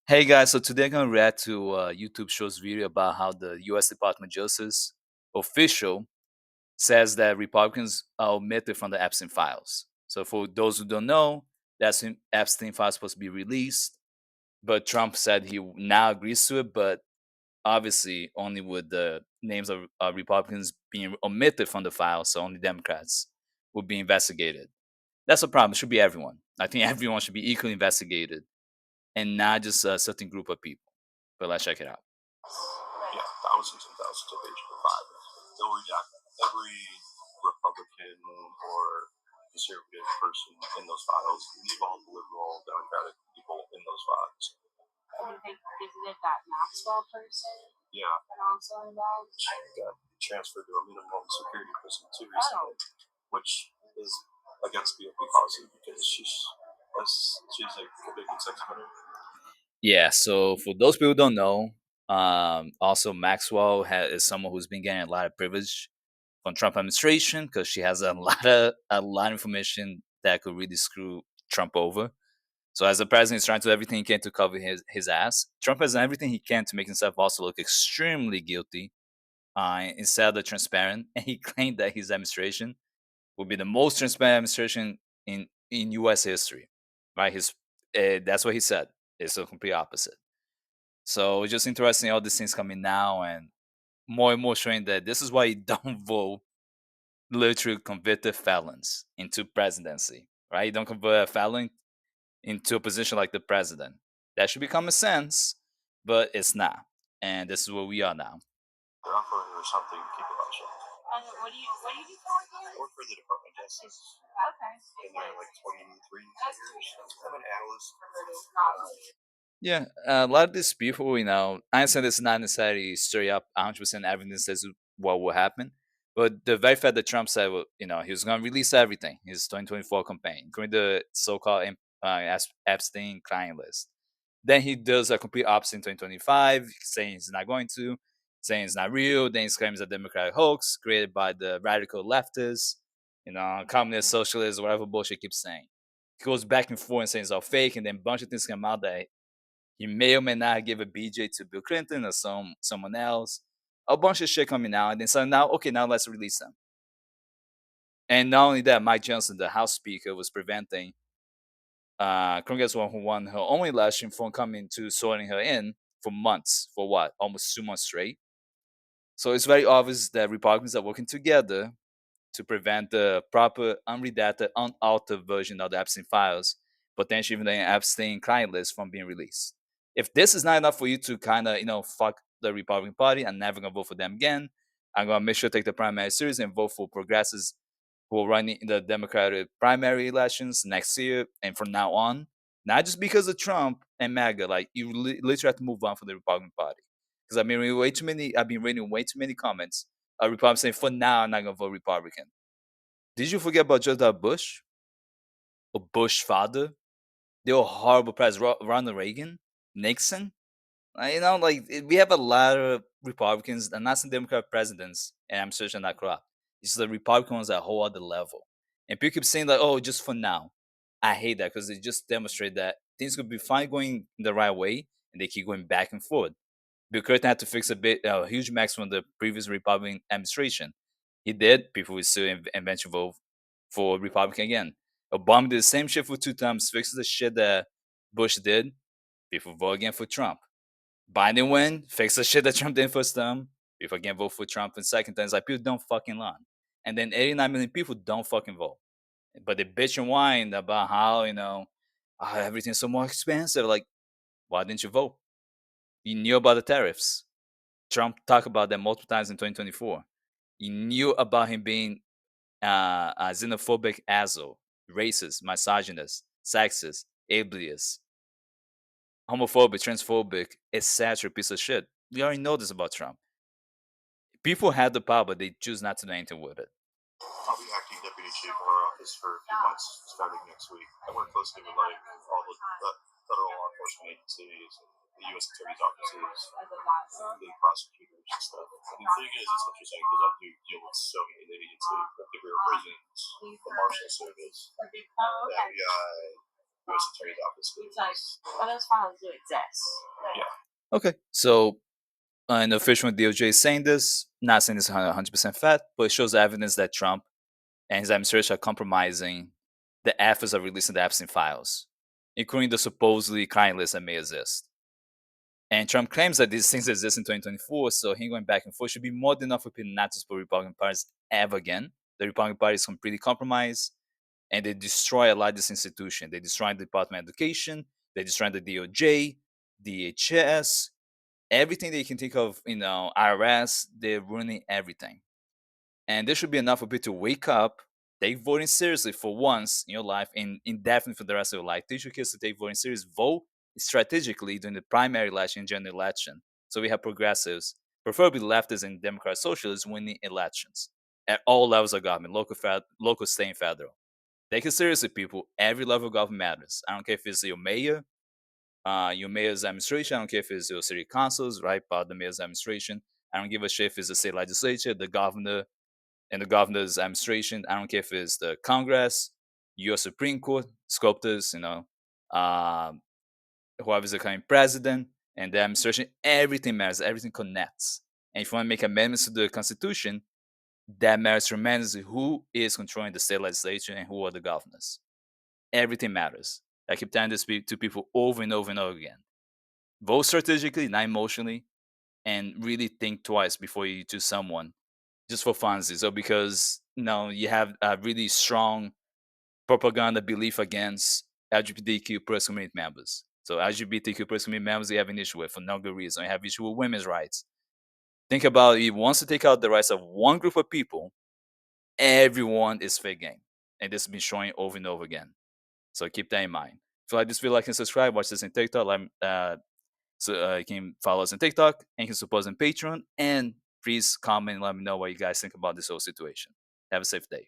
Hey guys, so today I'm gonna react to YouTube show's video about how the U.S. Department of Justice official says that Republicans are omitted from the Epstein Files. So for those who don't know, that's when Epstein Files supposed to be released, but Trump said he now agrees to it, but obviously only with the names of Republicans being omitted from the file, so only Democrats will be investigated. That's a problem. It should be everyone. I think everyone should be equally investigated and not just a certain group of people. But let's check it out. Yeah, thousands and thousands of pages of files. They'll redact every Republican or conservative person in those files, leave all the liberal, Democratic people in those files. I think isn't it that Maxwell person Yeah, that also involved? she got transferred to a minimum security prison too recently, which is against BOP policy because she's a convicted sex offender. Yeah, so for those people who don't know, also Maxwell is someone who's been getting a lot of privilege from Trump administration because she has a lot of information that could really screw Trump over. So as the president is trying to do everything he can to cover his ass, Trump has done everything he can to make himself also look extremely guilty instead of transparent. And he claimed that his administration will be the most transparent administration in U.S. history. Right? That's what he said. It's the complete opposite. So it's just interesting all these things coming now and more showing that this is why you don't vote literally convicted felons into presidency, right? You don't convert a felon into a position like the president. That should be common sense, but it's not. And this is where we are now. They're offering her something to keep her option. And what do you do for again? I work for the Department of Justice. Okay. Been there like 23 years. I'm an analyst. Yeah, a lot of these people, I understand it's not necessarily straight up 100% evidence that's what will happen. But the very fact that Trump said, well, he was going to release everything, his 2024 campaign, including the so-called Epstein client list. Then he does a complete opposite in 2025, saying he's not going to, saying it's not real. Then he claims a Democratic hoax created by the radical leftists, communist, socialists, whatever bullshit he keeps saying. He goes back and forth and saying it's all fake, and then a bunch of things come out that he may or may not give a BJ to Bill Clinton or someone else. A bunch of shit coming out, and then so now, okay, now let's release them. And not only that, Mike Johnson, the House Speaker, was preventing Congresswoman who won her own election from coming to sorting her in for months, for what, almost 2 months straight. So it's very obvious that Republicans are working together to prevent the proper, unredacted, unaltered version of the Epstein files, potentially even the Epstein client list from being released. If this is not enough for you to kind of, fuck the Republican Party, I'm never gonna vote for them again. I'm gonna make sure to take the primary serious and vote for progressives who will run in the Democratic primary elections next year and from now on. Not just because of Trump and MAGA, like you literally have to move on from the Republican Party. Because I've been reading way too many comments. Republicans saying, for now, I'm not gonna vote Republican. Did you forget about George W. Bush or Bush father? They were horrible presidents. Ronald Reagan, Nixon. We have a lot of Republicans and not some Democrat presidents, and I'm searching that crap. It's the Republicans at a whole other level. And people keep saying like, "Oh, just for now." I hate that because it just demonstrate that things could be fine going the right way, and they keep going back and forth. Bill Clinton had to fix a huge mess from the previous Republican administration. He did. People will still eventually vote for Republican again. Obama did the same shit for 2 times, fixes the shit that Bush did. People vote again for Trump. Biden win, fix the shit that Trump did first term. People again vote for Trump in second term. It's like people don't fucking learn. And then 89 million people don't fucking vote. But they bitch and whine about how, everything's so more expensive. Like, why didn't you vote? You knew about the tariffs. Trump talked about that multiple times in 2024. You knew about him being a xenophobic asshole, racist, misogynist, sexist, ableist, homophobic, transphobic, etc. piece of shit. We already know this about Trump. People had the power, but they choose not to do anything with it. I'll be acting deputy chief of our office for a few months starting next week. I work closely with like all the federal law enforcement agencies, the U.S. attorney's offices, the prosecutors and stuff. And the thing is, it's interesting because I do deal with so many idiots, like the Bureau of Prisons, the Marshal Service, the FBI, U.S. Attorney's Office. Well, those files do exist. Yeah. Okay, so an official with DOJ is saying this, not saying this 100% fact, but it shows evidence that Trump and his administration are compromising the efforts of releasing the Epstein Files, including the supposedly client list that may exist. And Trump claims that these things exist in 2024, so him going back and forth should be more than enough for people not to support Republican parties ever again. The Republican Party is completely compromised, and they destroy a lot of this institution. They destroy the Department of Education, they destroy the DOJ, DHS, everything that you can think of, IRS, they're ruining everything. And this should be enough for people to wake up, take voting seriously for once in your life, and indefinitely for the rest of your life. Teach your kids to take voting serious, vote strategically during the primary election and general election. So we have progressives, preferably leftists and Democrat socialists, winning elections at all levels of government, local, state, and federal. Take it seriously, people. Every level of government matters. I don't care if it's your mayor's administration. I don't care if it's your city councils, right? Part of the mayor's administration. I don't give a shit if it's the state legislature, the governor, and the governor's administration. I don't care if it's the Congress, U.S. Supreme Court, sculptors, um, whoever's the current president, and the administration. Everything matters. Everything connects. And if you want to make amendments to the Constitution, that matters tremendously. Who is controlling the state legislature and who are the governors? Everything matters. I keep telling this to people over and over and over again. Vote strategically, not emotionally, and really think twice before you choose someone just for funsies or because you have a really strong propaganda belief against LGBTQ plus community members. So LGBTQ plus community members, you have an issue with for no good reason. You have issue with women's rights. Think about it. He wants to take out the rights of one group of people. Everyone is fake game, and this has been showing over and over again. So keep that in mind. If you like this video, like and subscribe. Watch this in TikTok. You can follow us on TikTok and you can support us on Patreon. And please comment and let me know what you guys think about this whole situation. Have a safe day.